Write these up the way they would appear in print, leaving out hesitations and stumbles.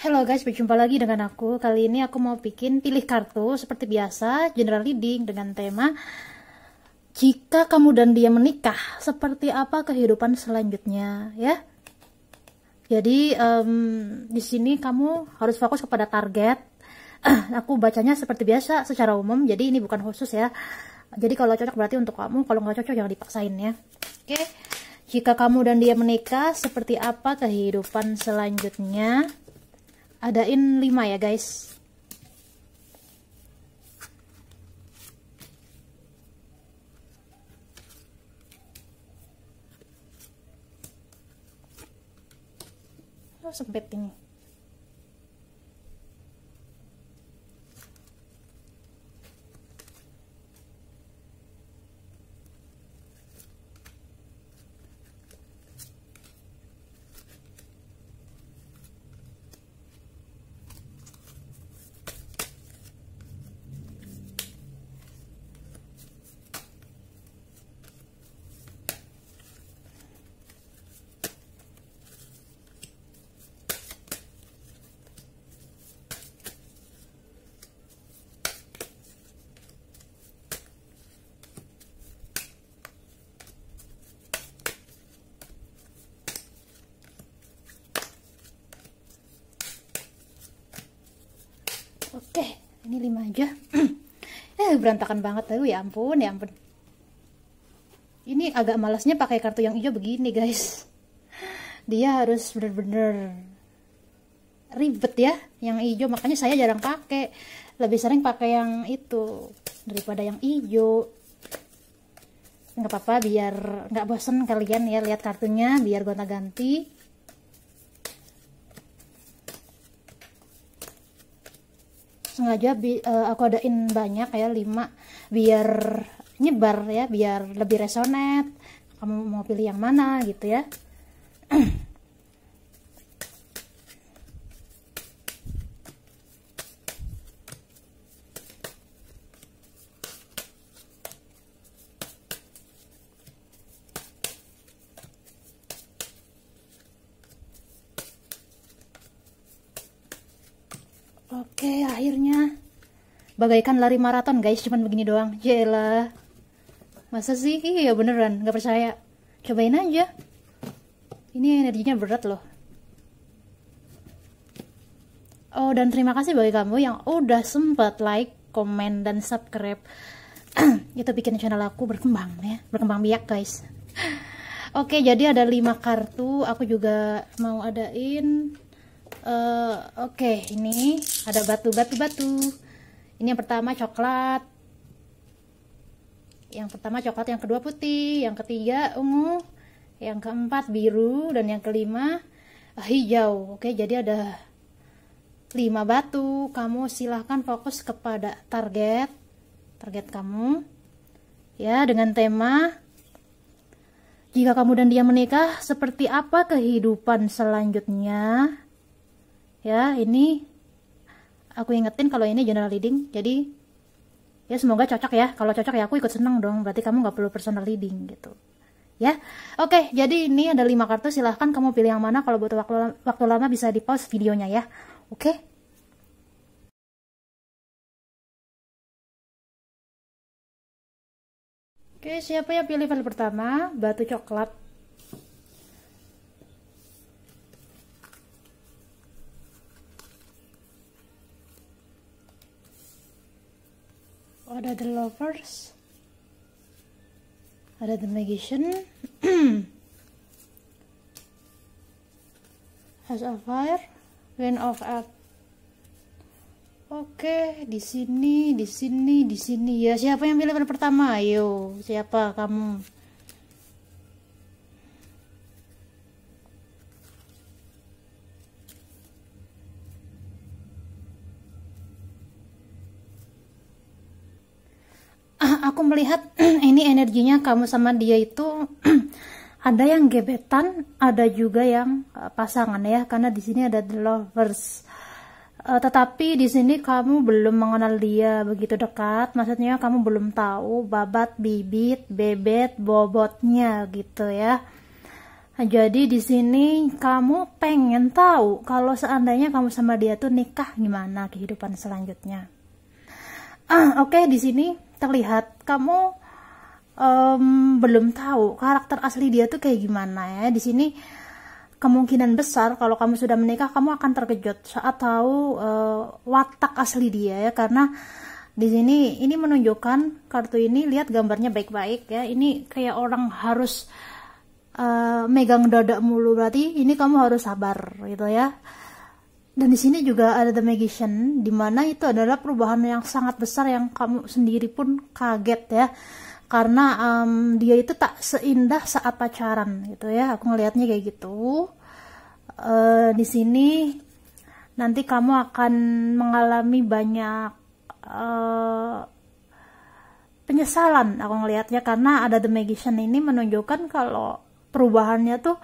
Halo guys, berjumpa lagi dengan aku. Kali ini aku mau bikin pilih kartu seperti biasa, general reading dengan tema jika kamu dan dia menikah, seperti apa kehidupan selanjutnya, ya. Jadi di sini kamu harus fokus kepada target. Aku bacanya seperti biasa secara umum, jadi ini bukan khusus ya. Jadi kalau cocok berarti untuk kamu, kalau nggak cocok jangan dipaksain ya. Oke. Jika kamu dan dia menikah, seperti apa kehidupan selanjutnya? Adain 5 ya guys. Oh, sempit ini. Oke, ini 5 aja. Berantakan banget tuh, ya ampun, ya ampun. Ini agak malasnya pakai kartu yang hijau begini, guys. Dia harus bener-bener ribet ya, yang hijau. Makanya saya jarang pakai. Lebih sering pakai yang itu daripada yang hijau. Nggak apa-apa, biar nggak bosen kalian ya lihat kartunya, biar gonta-ganti. Sengaja aku adain banyak ya, 5 biar nyebar ya, biar lebih resonate. Kamu mau pilih yang mana gitu ya. Oke, akhirnya bagaikan lari maraton guys, cuman begini doang. Jelah, masa sih? Iya beneran, nggak percaya. Cobain aja. Ini energinya berat loh. Oh, dan terima kasih bagi kamu yang udah sempat like, komen, dan subscribe. Itu bikin channel aku berkembang ya, berkembang biak guys. Oke, jadi ada 5 kartu. Aku juga mau adain. Oke, ini ada batu. Ini yang pertama coklat, yang kedua putih, yang ketiga ungu, yang keempat biru, dan yang kelima hijau. Oke, jadi ada 5 batu. Kamu silahkan fokus kepada target kamu ya, dengan tema jika kamu dan dia menikah, seperti apa kehidupan selanjutnya. Ya, ini aku ingetin kalau ini general reading, jadi ya semoga cocok ya. Kalau cocok ya aku ikut seneng dong, berarti kamu nggak perlu personal reading gitu ya. Oke, jadi ini ada 5 kartu, silahkan kamu pilih yang mana. Kalau butuh waktu lama bisa di pause videonya ya. Oke. Oke, siapa yang pilih file pertama? Batu coklat. Ada the lovers, ada the magician, House of Fire, Wind of Earth. Oke, di sini ya. Siapa yang pilih pertama? Ayo, siapa kamu? Aku melihat ini energinya kamu sama dia itu ada yang gebetan, ada juga yang pasangan ya, karena di sini ada the lovers. Tetapi di sini kamu belum mengenal dia begitu dekat, maksudnya kamu belum tahu babat, bibit, bebet, bobotnya gitu ya. Nah, jadi di sini kamu pengen tahu kalau seandainya kamu sama dia tuh nikah gimana kehidupan selanjutnya. Oke, di sini terlihat kamu belum tahu karakter asli dia tuh kayak gimana ya. Di sini kemungkinan besar kalau kamu sudah menikah kamu akan terkejut saat tahu watak asli dia ya, karena di sini ini menunjukkan kartu ini, lihat gambarnya baik-baik ya. Ini kayak orang harus megang dada mulu, berarti ini kamu harus sabar gitu ya. Dan di sini juga ada The Magician, dimana itu adalah perubahan yang sangat besar yang kamu sendiri pun kaget ya, karena dia itu tak seindah saat pacaran gitu ya. Aku ngelihatnya kayak gitu. Di sini nanti kamu akan mengalami banyak penyesalan, aku ngelihatnya, karena ada The Magician ini menunjukkan kalau perubahannya tuh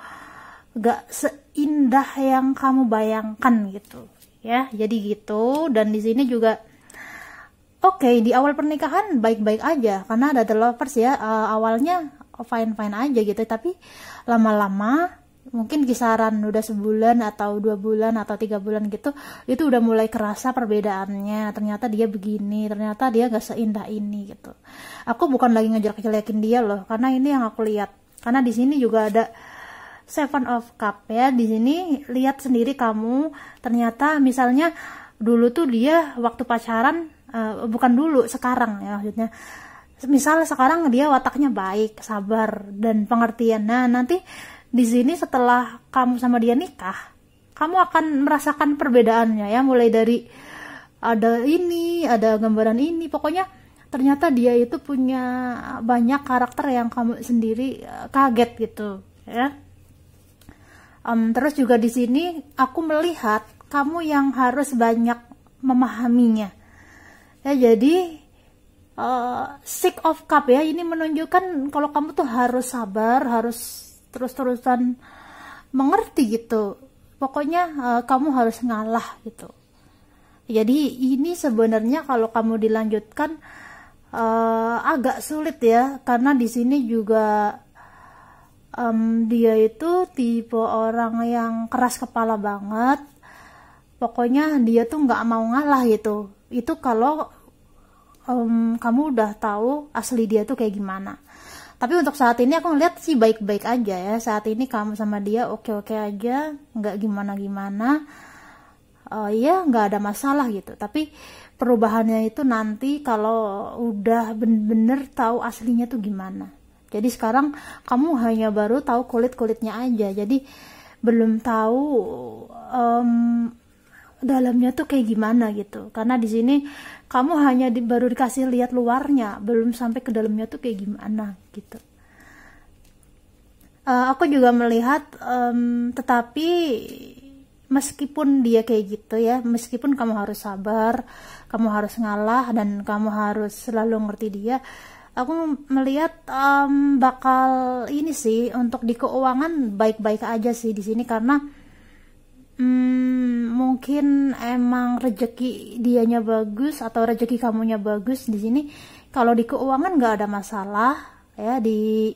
gak seindah yang kamu bayangkan gitu ya. Jadi gitu. Dan di sini juga oke, di awal pernikahan baik-baik aja karena ada The Lovers ya. Awalnya fine-fine aja gitu, tapi lama-lama mungkin kisaran udah sebulan atau 2 bulan atau 3 bulan gitu, itu udah mulai kerasa perbedaannya. Ternyata dia begini, ternyata dia gak seindah ini gitu. Aku bukan lagi ngejelek-jelekin dia loh, karena ini yang aku lihat. Karena di sini juga ada Seven of Cup ya. Di sini lihat sendiri kamu, ternyata misalnya dulu tuh dia waktu pacaran, bukan dulu, sekarang ya maksudnya. Misal sekarang dia wataknya baik, sabar dan pengertian. Nah, nanti di sini setelah kamu sama dia nikah, kamu akan merasakan perbedaannya ya, mulai dari ada ini, ada gambaran ini, pokoknya ternyata dia itu punya banyak karakter yang kamu sendiri kaget gitu ya. Terus juga di sini aku melihat kamu yang harus banyak memahaminya ya. Jadi Six of Cup ya, ini menunjukkan kalau kamu tuh harus sabar, harus terus-terusan mengerti gitu. Pokoknya kamu harus ngalah gitu. Jadi ini sebenarnya kalau kamu dilanjutkan agak sulit ya, karena di sini juga dia itu tipe orang yang keras kepala banget. Pokoknya dia tuh nggak mau ngalah gitu. Itu kalau kamu udah tahu asli dia tuh kayak gimana. Tapi untuk saat ini aku ngeliat sih baik-baik aja ya. Saat ini kamu sama dia oke-oke aja, nggak gimana-gimana. Ya nggak ada masalah gitu. Tapi perubahannya itu nanti kalau udah bener-bener tahu aslinya tuh gimana. Jadi sekarang kamu hanya baru tahu kulit-kulitnya aja. Jadi belum tahu dalamnya tuh kayak gimana gitu. Karena di sini kamu hanya baru dikasih lihat luarnya, belum sampai ke dalamnya tuh kayak gimana gitu. Aku juga melihat tetapi meskipun dia kayak gitu ya, meskipun kamu harus sabar, kamu harus ngalah, dan kamu harus selalu ngerti dia, aku melihat bakal ini sih, untuk di keuangan baik-baik aja sih di sini, karena mungkin emang rezeki dianya bagus atau rezeki kamunya bagus di sini. Kalau di keuangan nggak ada masalah ya, di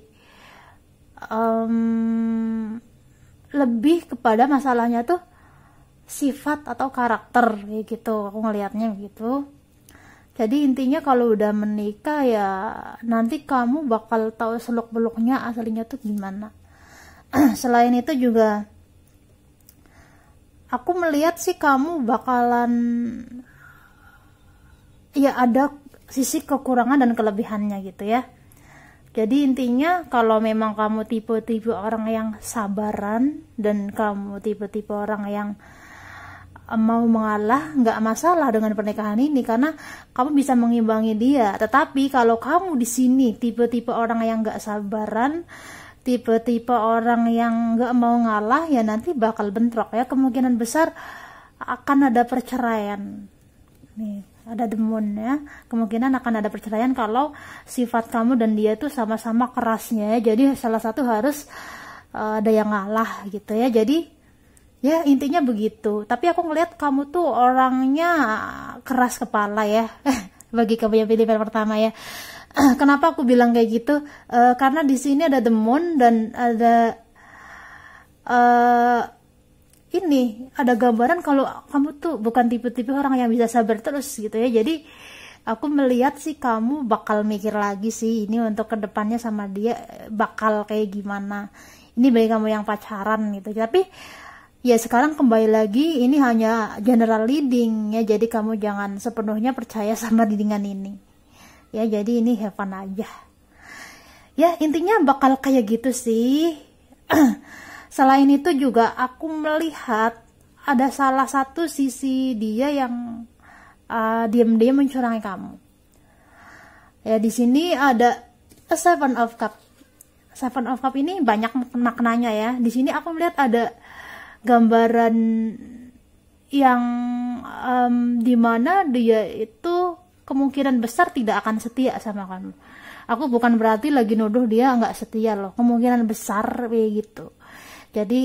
lebih kepada masalahnya tuh sifat atau karakter kayak gitu, aku ngelihatnya gitu. Jadi intinya kalau udah menikah ya nanti kamu bakal tahu seluk-beluknya aslinya tuh gimana. Selain itu juga aku melihat sih kamu bakalan ya ada sisi kekurangan dan kelebihannya gitu ya. Jadi intinya kalau memang kamu tipe-tipe orang yang sabaran dan kamu tipe-tipe orang yang mau mengalah, nggak masalah dengan pernikahan ini karena kamu bisa mengimbangi dia. Tetapi kalau kamu di sini tipe-tipe orang yang nggak sabaran, tipe-tipe orang yang nggak mau ngalah, ya nanti bakal bentrok ya. Kemungkinan besar akan ada perceraian. Nih, ada The Moon ya. Kemungkinan akan ada perceraian kalau sifat kamu dan dia tuh sama-sama kerasnya ya. Jadi salah satu harus ada yang ngalah gitu ya. Jadi ya intinya begitu. Tapi aku ngeliat kamu tuh orangnya keras kepala ya. Bagi kamu yang pilihan pertama ya. Kenapa aku bilang kayak gitu? Karena di sini ada The Moon dan ada eh ini ada gambaran kalau kamu tuh bukan tipe-tipe orang yang bisa sabar terus gitu ya. Jadi aku melihat sih kamu bakal mikir lagi sih ini untuk kedepannya sama dia bakal kayak gimana. Ini bagi kamu yang pacaran gitu. Tapi ya sekarang kembali lagi ini hanya general reading ya. Jadi kamu jangan sepenuhnya percaya sama readingan ini. Ya jadi ini have fun aja. Ya intinya bakal kayak gitu sih. Selain itu juga aku melihat ada salah satu sisi dia yang diam-diam mencurangi kamu. Ya di sini ada a Seven of Cup. Seven of Cup ini banyak maknanya ya. Di sini aku melihat ada gambaran yang dimana dia itu kemungkinan besar tidak akan setia sama kamu. Aku bukan berarti lagi nuduh dia nggak setia loh. Kemungkinan besar kayak gitu. Jadi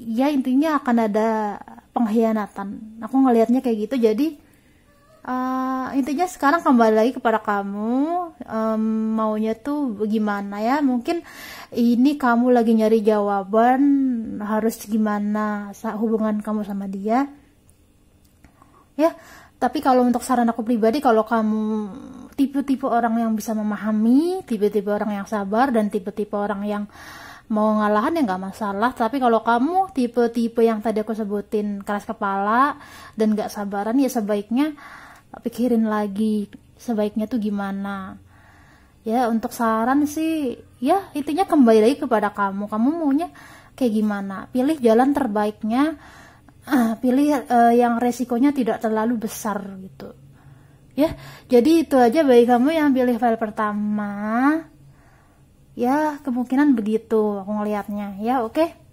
ya intinya akan ada pengkhianatan. Aku ngelihatnya kayak gitu. Jadi intinya sekarang kembali lagi kepada kamu, maunya tuh gimana ya. Mungkin ini kamu lagi nyari jawaban harus gimana hubungan kamu sama dia ya. Tapi kalau untuk saran aku pribadi, kalau kamu tipe-tipe orang yang bisa memahami, tipe-tipe orang yang sabar, dan tipe-tipe orang yang mau ngalahan ya nggak masalah. Tapi kalau kamu tipe-tipe yang tadi aku sebutin keras kepala dan nggak sabaran, ya sebaiknya pikirin lagi sebaiknya tuh gimana ya. Untuk saran sih ya intinya kembali lagi kepada kamu maunya kayak gimana. Pilih jalan terbaiknya, pilih yang resikonya tidak terlalu besar gitu ya. Jadi itu aja bagi kamu yang pilih file pertama ya, kemungkinan begitu aku ngelihatnya ya. Oke.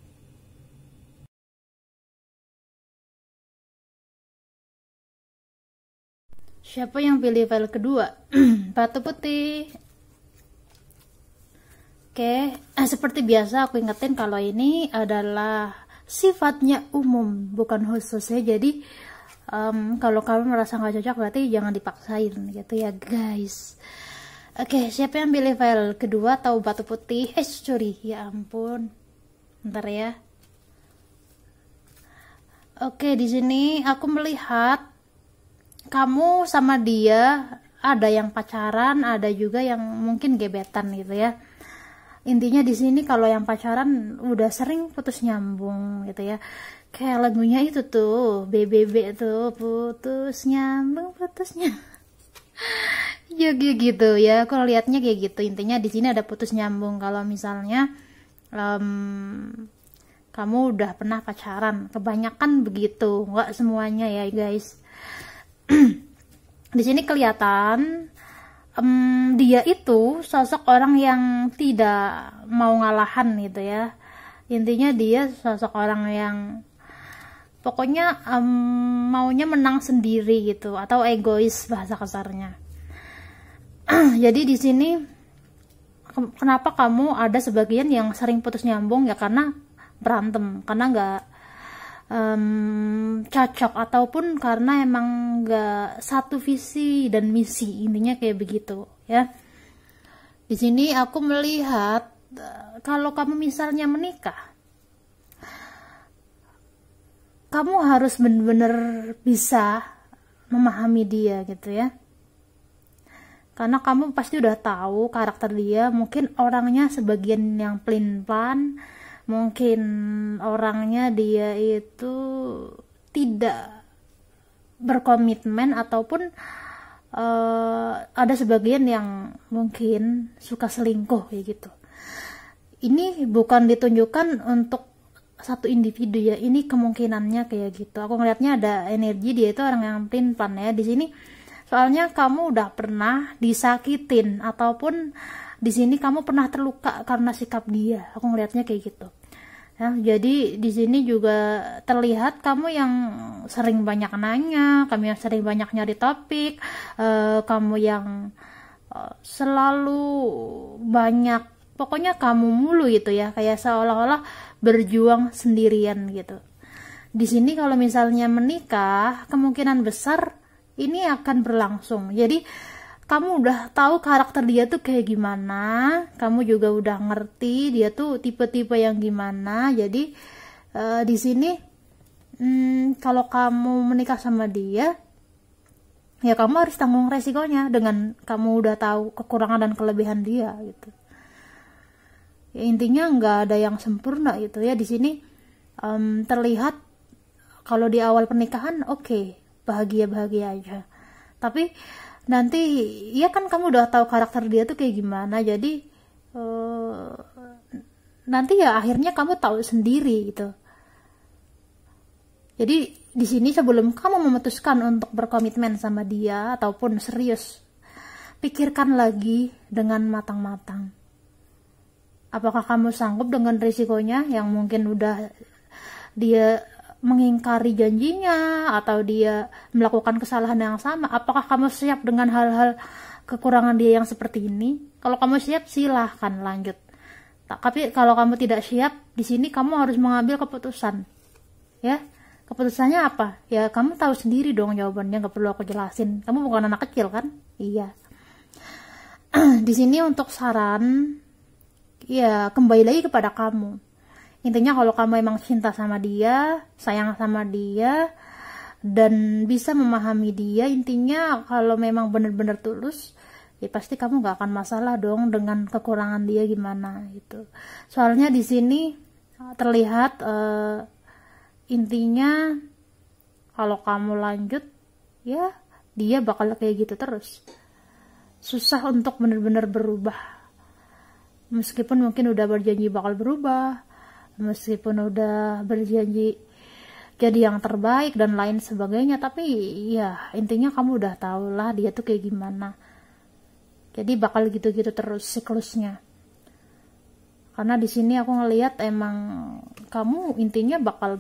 Siapa yang pilih file kedua? Batu putih. Oke, seperti biasa aku ingetin kalau ini adalah sifatnya umum, bukan khusus ya. Jadi kalau kamu merasa nggak cocok berarti jangan dipaksain gitu ya guys. Oke, siapa yang pilih file kedua atau batu putih? Sorry, ya ampun. Bentar ya. Oke, di sini aku melihat kamu sama dia ada yang pacaran, ada juga yang mungkin gebetan gitu ya. Intinya di sini kalau yang pacaran udah sering putus nyambung gitu ya. Kayak lagunya itu tuh, BBB tuh, putus nyambung, putusnya. Ya gitu ya, aku lihatnya kayak gitu. Intinya di sini ada putus nyambung. Kalau misalnya kamu udah pernah pacaran, kebanyakan begitu, nggak semuanya ya guys. Di sini kelihatan dia itu sosok orang yang tidak mau ngalahan gitu ya. Intinya dia sosok orang yang pokoknya maunya menang sendiri gitu, atau egois bahasa kasarnya. Jadi di sini kenapa kamu ada sebagian yang sering putus nyambung ya, karena berantem, karena nggak cocok, ataupun karena emang nggak satu visi dan misi. Intinya kayak begitu ya. Di sini aku melihat kalau kamu misalnya menikah, kamu harus benar-benar bisa memahami dia gitu ya. Karena kamu pasti udah tahu karakter dia. Mungkin orangnya sebagian yang pelin-pelan, mungkin orangnya dia itu tidak berkomitmen, ataupun ada sebagian yang mungkin suka selingkuh kayak gitu. Ini bukan ditunjukkan untuk satu individu ya, ini kemungkinannya kayak gitu. Aku ngelihatnya ada energi dia itu orang yang pelin-pelan ya di sini. Soalnya kamu udah pernah disakitin, ataupun di sini kamu pernah terluka karena sikap dia. Aku ngelihatnya kayak gitu. Ya, jadi di sini juga terlihat kamu yang sering banyak nanya, kamu yang sering banyak nyari topik, kamu yang selalu banyak, pokoknya kamu mulu gitu ya, kayak seolah-olah berjuang sendirian gitu. Di sini kalau misalnya menikah, kemungkinan besar ini akan berlangsung. Jadi kamu udah tahu karakter dia tuh kayak gimana, kamu juga udah ngerti dia tuh tipe-tipe yang gimana. Jadi Di sini kalau kamu menikah sama dia, ya kamu harus tanggung resikonya dengan kamu udah tahu kekurangan dan kelebihan dia gitu. Ya, intinya nggak ada yang sempurna gitu ya. Di sini terlihat kalau di awal pernikahan oke, bahagia-bahagia aja. Tapi nanti ya kan kamu udah tahu karakter dia tuh kayak gimana. Jadi nanti ya akhirnya kamu tahu sendiri gitu. Jadi di sini sebelum kamu memutuskan untuk berkomitmen sama dia ataupun serius, pikirkan lagi dengan matang-matang. Apakah kamu sanggup dengan risikonya yang mungkin udah dia mengingkari janjinya atau dia melakukan kesalahan yang sama? Apakah kamu siap dengan hal-hal kekurangan dia yang seperti ini? Kalau kamu siap, silahkan lanjut. Tapi kalau kamu tidak siap, di sini kamu harus mengambil keputusan. Ya, keputusannya apa? Ya kamu tahu sendiri dong jawabannya, nggak perlu aku jelasin. Kamu bukan anak kecil kan? Iya. Di sini untuk saran, ya kembali lagi kepada kamu. Intinya kalau kamu emang cinta sama dia, sayang sama dia, dan bisa memahami dia, intinya kalau memang benar-benar tulus, ya pasti kamu gak akan masalah dong dengan kekurangan dia gimana gitu. Soalnya di sini terlihat intinya kalau kamu lanjut, ya dia bakal kayak gitu terus. Susah untuk benar-benar berubah. Meskipun mungkin udah berjanji bakal berubah, meskipun udah berjanji jadi yang terbaik dan lain sebagainya, tapi ya intinya kamu udah tahu lah dia tuh kayak gimana. Jadi bakal gitu-gitu terus siklusnya. Karena di sini aku ngelihat emang kamu intinya bakal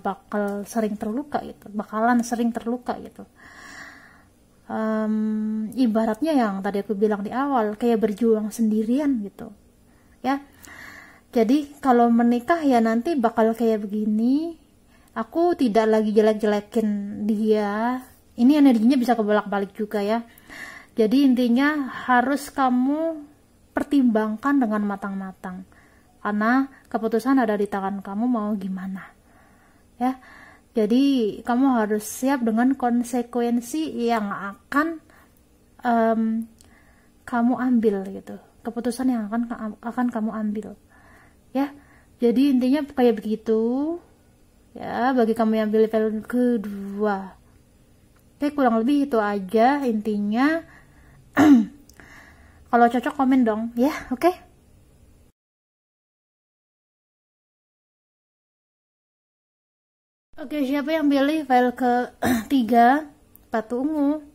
sering terluka gitu, bakalan sering terluka gitu. Ibaratnya yang tadi aku bilang di awal, kayak berjuang sendirian gitu, ya. Jadi kalau menikah ya nanti bakal kayak begini. Aku tidak lagi jelek-jelekin dia. Ini energinya bisa kebolak-balik juga ya. Jadi intinya harus kamu pertimbangkan dengan matang-matang. Karena keputusan ada di tangan kamu mau gimana. Ya. Jadi kamu harus siap dengan konsekuensi yang akan kamu ambil gitu. Keputusan yang akan kamu ambil. Ya, jadi intinya kayak begitu ya bagi kamu yang pilih film kedua. Oke, kurang lebih itu aja intinya. Kalau cocok komen dong ya. Oke. Oke, siapa yang pilih file ketiga batu ungu?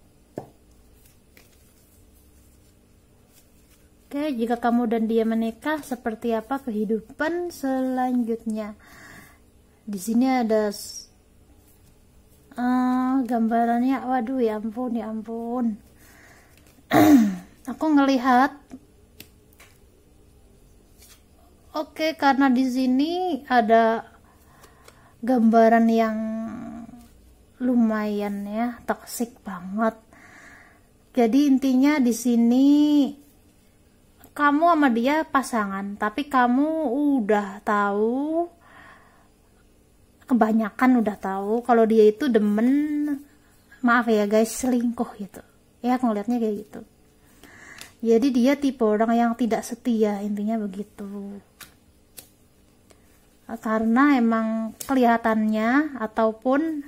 Oke, jika kamu dan dia menikah, seperti apa kehidupan selanjutnya? Di sini ada gambarannya, waduh ya ampun, ya ampun. Aku ngelihat, oke, karena di sini ada gambaran yang lumayan ya, toksik banget. Jadi intinya di sini kamu sama dia pasangan, tapi kamu udah tahu, kebanyakan udah tahu kalau dia itu demen, maaf ya guys, selingkuh gitu. Ya aku ngeliatnya kayak gitu. Jadi dia tipe orang yang tidak setia, intinya begitu. Karena emang kelihatannya ataupun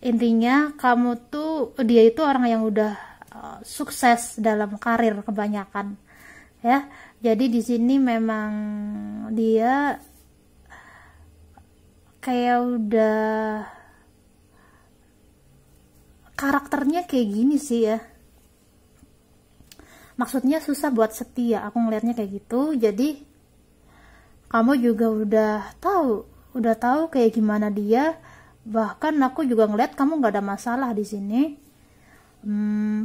intinya kamu tuh, dia itu orang yang udah sukses dalam karir kebanyakan ya. Jadi di sini memang dia kayak udah karakternya kayak gini sih ya, maksudnya susah buat setia, aku ngelihatnya kayak gitu. Jadi kamu juga udah tahu kayak gimana dia, bahkan aku juga ngeliat kamu nggak ada masalah di sini.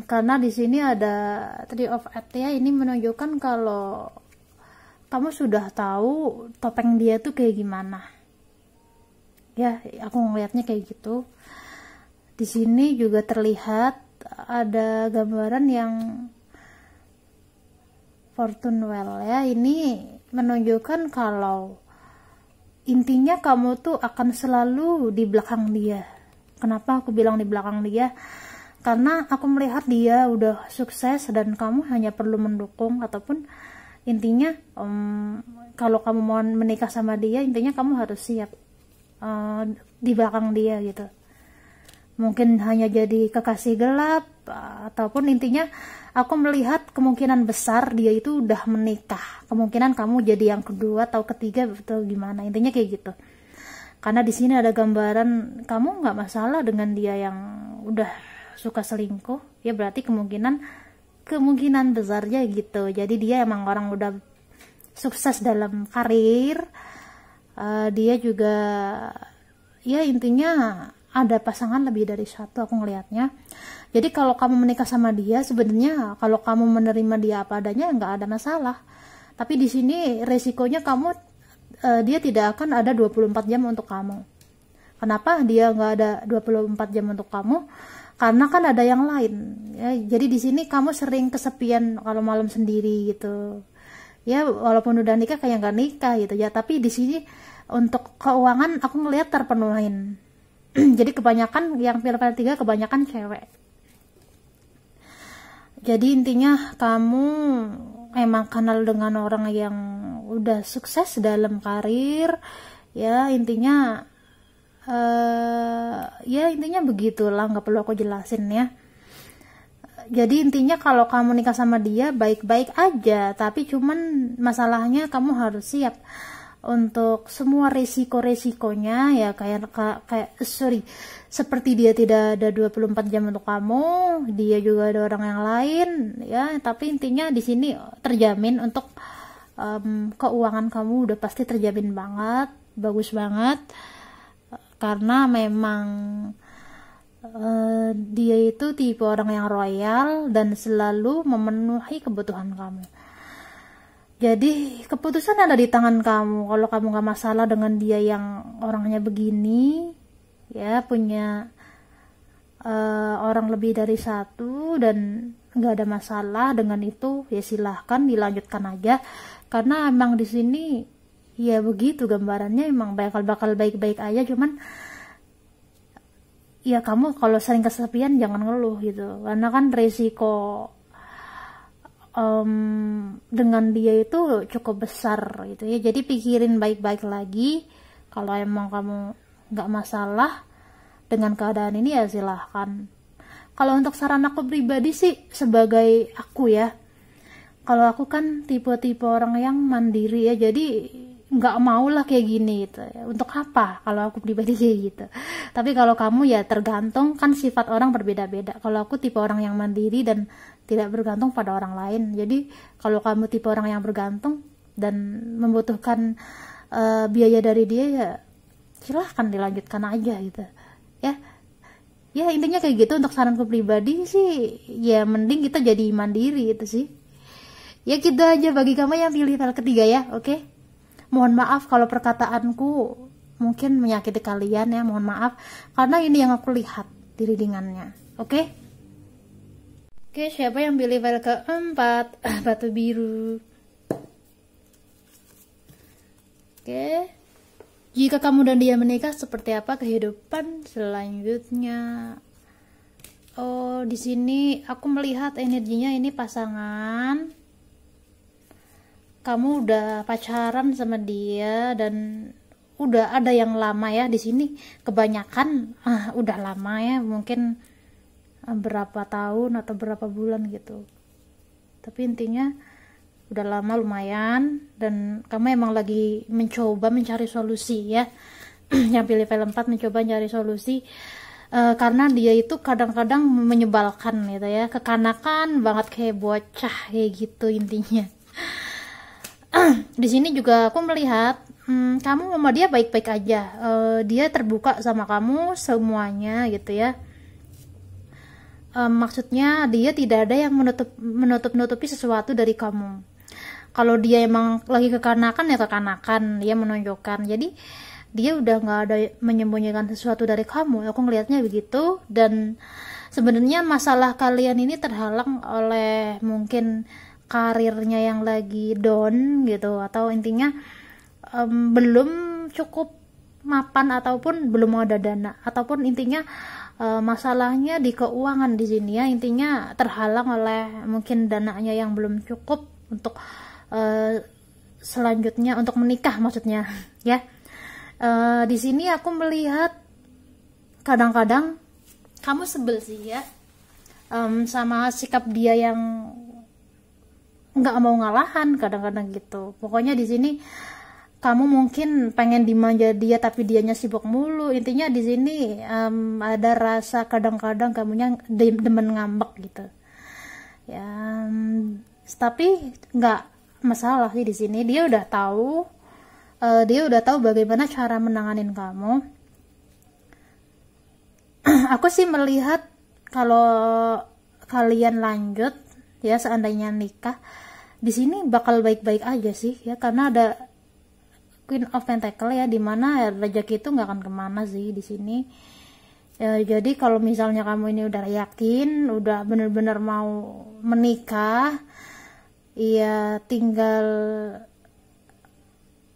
Karena di sini ada Three of Cups ya, ini menunjukkan kalau kamu sudah tahu topeng dia tuh kayak gimana. Ya, aku ngelihatnya kayak gitu. Di sini juga terlihat ada gambaran yang Fortune Well ya. Ini menunjukkan kalau intinya kamu tuh akan selalu di belakang dia. Kenapa aku bilang di belakang dia? Karena aku melihat dia udah sukses dan kamu hanya perlu mendukung, ataupun intinya kalau kamu mau menikah sama dia, intinya kamu harus siap di belakang dia gitu. Mungkin hanya jadi kekasih gelap, ataupun intinya aku melihat kemungkinan besar dia itu udah menikah. Kemungkinan kamu jadi yang kedua atau ketiga atau gimana, intinya kayak gitu. Karena di sini ada gambaran kamu nggak masalah dengan dia yang udah suka selingkuh, ya berarti kemungkinan besarnya gitu. Jadi dia emang orang udah sukses dalam karir, dia juga ya intinya ada pasangan lebih dari satu aku ngelihatnya. Jadi kalau kamu menikah sama dia, sebenarnya kalau kamu menerima dia apa adanya nggak ada masalah. Tapi di sini resikonya dia tidak akan ada 24 jam untuk kamu. Kenapa dia nggak ada 24 jam untuk kamu? Karena kan ada yang lain ya. Jadi di sini kamu sering kesepian kalau malam sendiri gitu ya, walaupun udah nikah kayak nggak nikah gitu ya. Tapi di sini untuk keuangan aku ngelihat terpenuhin. Jadi kebanyakan yang pilih 3 kebanyakan cewek. Jadi intinya kamu emang kenal dengan orang yang udah sukses dalam karir ya, intinya ya intinya begitulah, nggak perlu aku jelasin ya. Jadi intinya kalau kamu nikah sama dia baik-baik aja, tapi cuman masalahnya kamu harus siap untuk semua resiko-resikonya ya, seperti dia tidak ada 24 jam untuk kamu, dia juga ada orang yang lain ya. Tapi intinya di sini terjamin untuk keuangan kamu udah pasti terjamin banget, bagus banget. Karena memang dia itu tipe orang yang royal dan selalu memenuhi kebutuhan kamu. Jadi keputusan ada di tangan kamu. Kalau kamu gak masalah dengan dia yang orangnya begini ya, punya orang lebih dari satu dan gak ada masalah dengan itu, ya silahkan dilanjutkan aja. Karena emang di sini ya begitu gambarannya, emang bakal baik-baik aja. Cuman ya kamu kalau sering kesepian jangan ngeluh gitu, karena kan resiko dengan dia itu cukup besar gitu ya. Jadi pikirin baik-baik lagi. Kalau emang kamu nggak masalah dengan keadaan ini ya silahkan. Kalau untuk saran aku pribadi sih, sebagai aku ya, kalau aku kan tipe-tipe orang yang mandiri ya, jadi nggak mau lah kayak gini gitu ya. Untuk apa kalau aku pribadi kayak gitu. Tapi kalau kamu ya tergantung, kan sifat orang berbeda-beda. Kalau aku tipe orang yang mandiri dan tidak bergantung pada orang lain. Jadi kalau kamu tipe orang yang bergantung dan membutuhkan biaya dari dia, ya silahkan dilanjutkan aja gitu ya. Ya intinya kayak gitu. Untuk saranku pribadi sih ya mending kita jadi mandiri itu sih ya. Gitu aja bagi kamu yang pilih file ketiga ya. Oke, mohon maaf kalau perkataanku mungkin menyakiti kalian ya, mohon maaf, karena ini yang aku lihat di readingannya. Oke, siapa yang pilih file keempat? Batu biru. Oke, jika kamu dan dia menikah, seperti apa kehidupan selanjutnya? Oh, di sini aku melihat energinya ini pasangan. Kamu udah pacaran sama dia dan udah ada yang lama ya. Di sini kebanyakan udah lama ya, mungkin berapa tahun atau berapa bulan gitu. Tapi intinya udah lama lumayan, dan kamu emang lagi mencoba mencari solusi ya. Yang pilih file 4 mencoba mencari solusi karena dia itu kadang-kadang menyebalkan gitu ya, kekanakan banget kayak bocah kayak gitu intinya. Di sini juga aku melihat kamu sama dia baik-baik aja. Dia terbuka sama kamu semuanya gitu ya. Maksudnya dia tidak ada yang menutupi sesuatu dari kamu. Kalau dia emang lagi kekanakan ya kekanakan, dia menunjukkan. Jadi dia udah nggak ada menyembunyikan sesuatu dari kamu. Aku ngelihatnya begitu. Dan sebenarnya masalah kalian ini terhalang oleh mungkin karirnya yang lagi down gitu, atau intinya belum cukup mapan ataupun belum ada dana, ataupun intinya masalahnya di keuangan di sini ya, intinya terhalang oleh mungkin dananya yang belum cukup untuk selanjutnya untuk menikah maksudnya ya. Di sini aku melihat kadang-kadang kamu sebel sih ya, sama sikap dia yang nggak mau ngalahan kadang-kadang gitu. Pokoknya di sini kamu mungkin pengen dimanja dia tapi dianya sibuk mulu. Intinya di sini ada rasa kadang-kadang kamunya demen ngambek gitu ya. Tapi nggak masalah sih di sini, dia udah tahu bagaimana cara menanganin kamu. Aku sih melihat kalau kalian lanjut ya, seandainya nikah, di sini bakal baik-baik aja sih ya, karena ada Queen of Pentacle ya, dimana rezeki itu nggak akan kemana sih di sini ya. Jadi kalau misalnya kamu ini udah yakin, udah bener-bener mau menikah, ya tinggal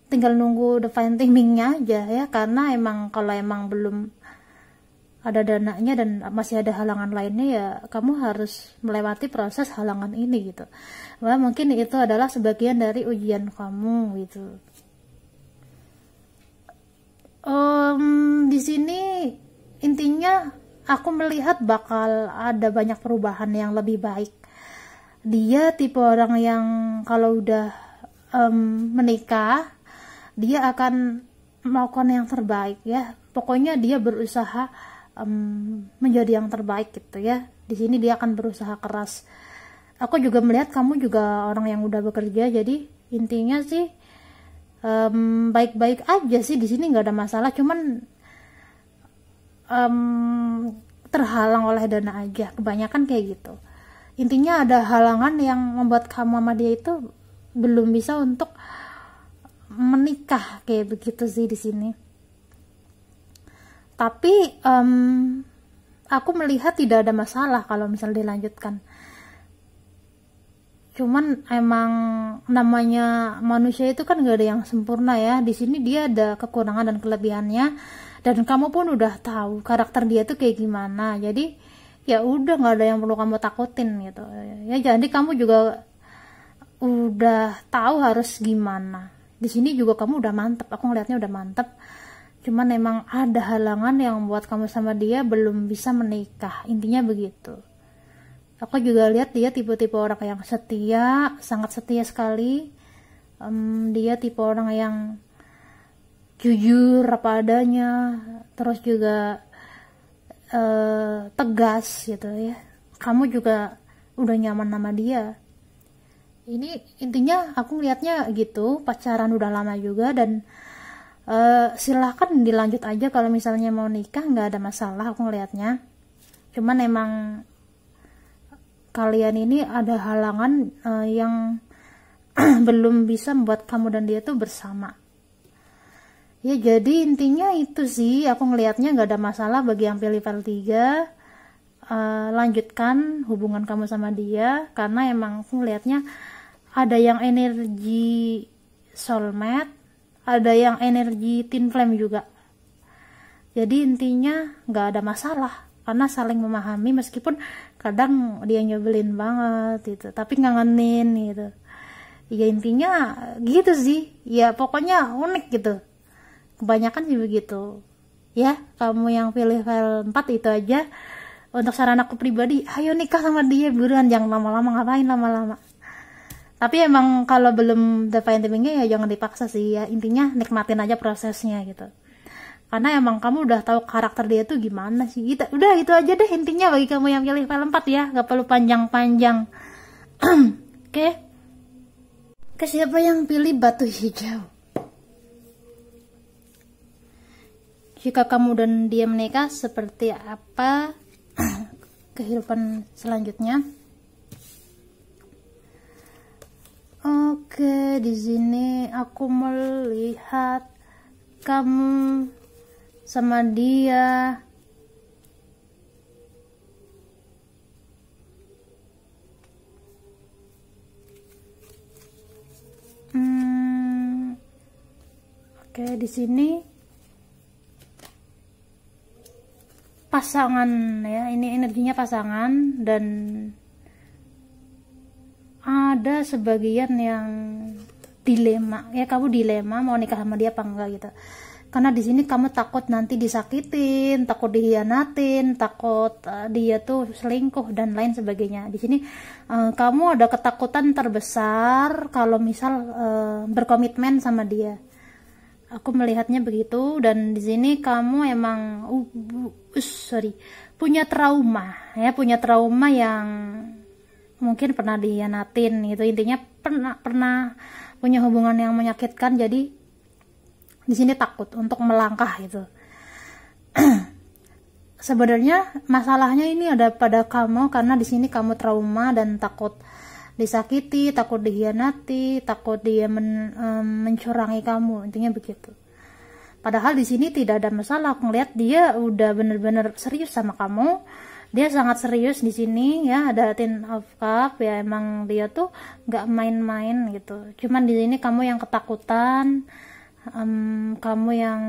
nunggu divine timingnya aja ya. Karena emang kalau emang belum ada dananya dan masih ada halangan lainnya, ya kamu harus melewati proses halangan ini gitu. Wah, mungkin itu adalah sebagian dari ujian kamu gitu. Di sini intinya aku melihat bakal ada banyak perubahan yang lebih baik. Dia tipe orang yang kalau udah menikah, dia akan melakukan yang terbaik ya. Pokoknya dia berusaha menjadi yang terbaik gitu ya. Di sini dia akan berusaha keras. Aku juga melihat kamu juga orang yang udah bekerja, jadi intinya sih baik-baik aja sih di sini, nggak ada masalah. Cuman terhalang oleh dana aja, kebanyakan kayak gitu. Intinya ada halangan yang membuat kamu sama dia itu belum bisa untuk menikah kayak begitu sih di sini. Tapi aku melihat tidak ada masalah kalau misalnya dilanjutkan. Cuman emang namanya manusia itu kan gak ada yang sempurna ya. Di sini dia ada kekurangan dan kelebihannya, dan kamu pun udah tahu karakter dia tuh kayak gimana. Jadi ya udah, nggak ada yang perlu kamu takutin gitu ya. Jadi kamu juga udah tahu harus gimana. Di sini juga kamu udah mantep, aku ngelihatnya udah mantep. Cuman emang ada halangan yang membuat kamu sama dia belum bisa menikah, intinya begitu. Aku juga lihat dia tipe-tipe orang yang setia, sangat setia sekali. Dia tipe orang yang jujur apa adanya, terus juga tegas gitu ya. Kamu juga udah nyaman sama dia. Ini intinya aku ngelihatnya gitu, pacaran udah lama juga, dan silahkan dilanjut aja kalau misalnya mau nikah, nggak ada masalah aku ngelihatnya. Cuman emang kalian ini ada halangan yang belum bisa membuat kamu dan dia tuh bersama ya. Jadi intinya itu sih, aku ngelihatnya nggak ada masalah bagi yang pilih file 3. Lanjutkan hubungan kamu sama dia, karena emang aku ngelihatnya ada yang energi soulmate, ada yang energi twin flame juga. Jadi intinya nggak ada masalah, karena saling memahami, meskipun kadang dia nyebelin banget gitu, tapi ngangenin gitu ya. Intinya gitu sih ya, pokoknya unik gitu, kebanyakan sih begitu ya. Kamu yang pilih file 4 itu aja. Untuk saran aku pribadi, ayo nikah sama dia buruan, jangan lama-lama. Ngapain lama-lama? Tapi emang kalau belum divine timingnya ya jangan dipaksa sih ya. Intinya nikmatin aja prosesnya gitu, karena emang kamu udah tahu karakter dia tuh gimana sih gitu. Udah itu aja deh intinya bagi kamu yang pilih file 4 ya, gak perlu panjang-panjang. Oke. Ke siapa yang pilih batu hijau? Jika kamu dan dia menikah, seperti apa kehidupan selanjutnya? Oke, di sini aku melihat kamu sama dia Oke, di sini pasangan ya, ini energinya pasangan, dan ada sebagian yang dilema ya, kamu dilema mau nikah sama dia apa enggak gitu. Karena di sini kamu takut nanti disakitin, takut dihianatin, takut dia tuh selingkuh dan lain sebagainya. Di sini kamu ada ketakutan terbesar kalau misal berkomitmen sama dia. Aku melihatnya begitu. Dan di sini kamu emang punya trauma ya, punya trauma yang mungkin pernah dihianatin gitu. Intinya pernah punya hubungan yang menyakitkan. Jadi di sini takut untuk melangkah gitu. Sebenarnya masalahnya ini ada pada kamu, karena di sini kamu trauma dan takut disakiti, takut dihianati, takut dia mencurangi kamu, intinya begitu. Padahal di sini tidak ada masalah. Aku ngeliat dia udah bener-bener serius sama kamu. Dia sangat serius di sini ya, ada Ten of Cup ya, emang dia tuh nggak main-main gitu. Cuman di sini kamu yang ketakutan. Kamu yang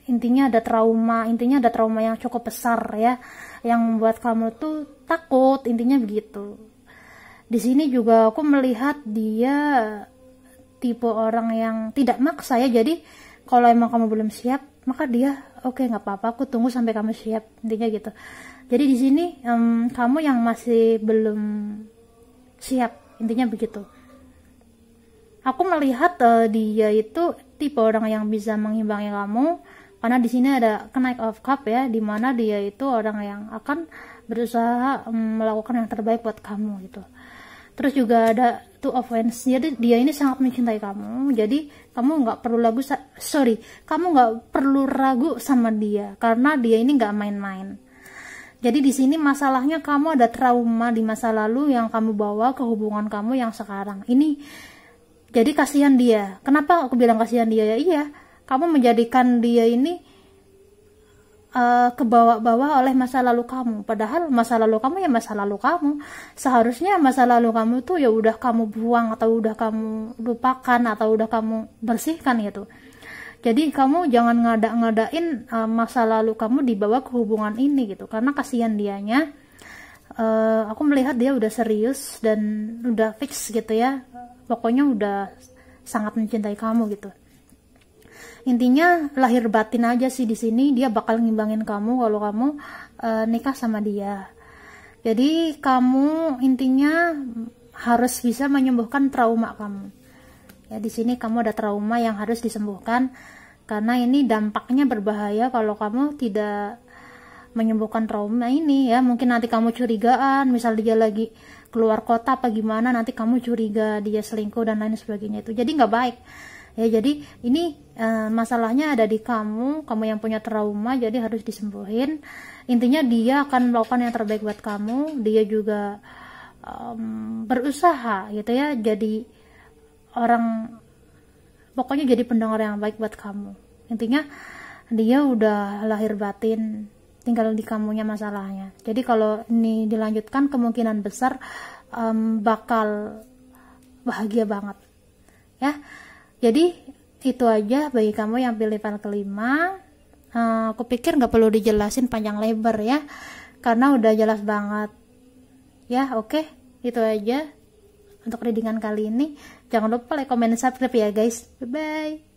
intinya ada trauma yang cukup besar ya, yang membuat kamu tuh takut, intinya begitu. Di sini juga aku melihat dia tipe orang yang tidak maksa ya. Jadi kalau emang kamu belum siap, maka dia oke, nggak apa-apa, aku tunggu sampai kamu siap, intinya gitu. Jadi di sini kamu yang masih belum siap, intinya begitu. Aku melihat dia itu tipe orang yang bisa mengimbangi kamu, karena di sini ada Knight of Cup ya, dimana dia itu orang yang akan berusaha melakukan yang terbaik buat kamu gitu. Terus juga ada Two of Wands, jadi dia ini sangat mencintai kamu. Jadi kamu nggak perlu kamu nggak perlu ragu sama dia, karena dia ini nggak main-main. Jadi di sini masalahnya kamu ada trauma di masa lalu yang kamu bawa ke hubungan kamu yang sekarang ini. Jadi kasihan dia. Kenapa aku bilang kasihan dia ya? Iya, kamu menjadikan dia ini kebawa-bawa oleh masa lalu kamu. Padahal masa lalu kamu ya masa lalu kamu. Seharusnya masa lalu kamu tuh ya udah kamu buang, atau udah kamu lupakan, atau udah kamu bersihkan gitu. Jadi kamu jangan ngada-ngadain masa lalu kamu dibawa ke hubungan ini gitu. Karena kasihan dianya. Aku melihat dia udah serius dan udah fix gitu ya. Pokoknya udah sangat mencintai kamu gitu. Intinya lahir batin aja sih di sini, dia bakal ngimbangin kamu kalau kamu nikah sama dia. Jadi kamu intinya harus bisa menyembuhkan trauma kamu. Ya di sini kamu ada trauma yang harus disembuhkan, karena ini dampaknya berbahaya kalau kamu tidak menyembuhkan trauma ini ya. Mungkin nanti kamu curigaan, misal dia lagi keluar kota apa gimana, nanti kamu curiga dia selingkuh dan lain sebagainya, itu jadi nggak baik ya. Jadi ini masalahnya ada di kamu yang punya trauma, jadi harus disembuhin. Intinya dia akan melakukan yang terbaik buat kamu. Dia juga berusaha gitu ya, jadi orang, pokoknya jadi pendengar yang baik buat kamu. Intinya dia udah lahir batin, tinggal di kamunya masalahnya. Jadi kalau ini dilanjutkan, kemungkinan besar bakal bahagia banget ya. Jadi itu aja bagi kamu yang pilih file kelima. Aku pikir nggak perlu dijelasin panjang lebar ya, karena udah jelas banget ya. Oke, itu aja untuk readingan kali ini. Jangan lupa like, comment, subscribe ya guys. Bye bye.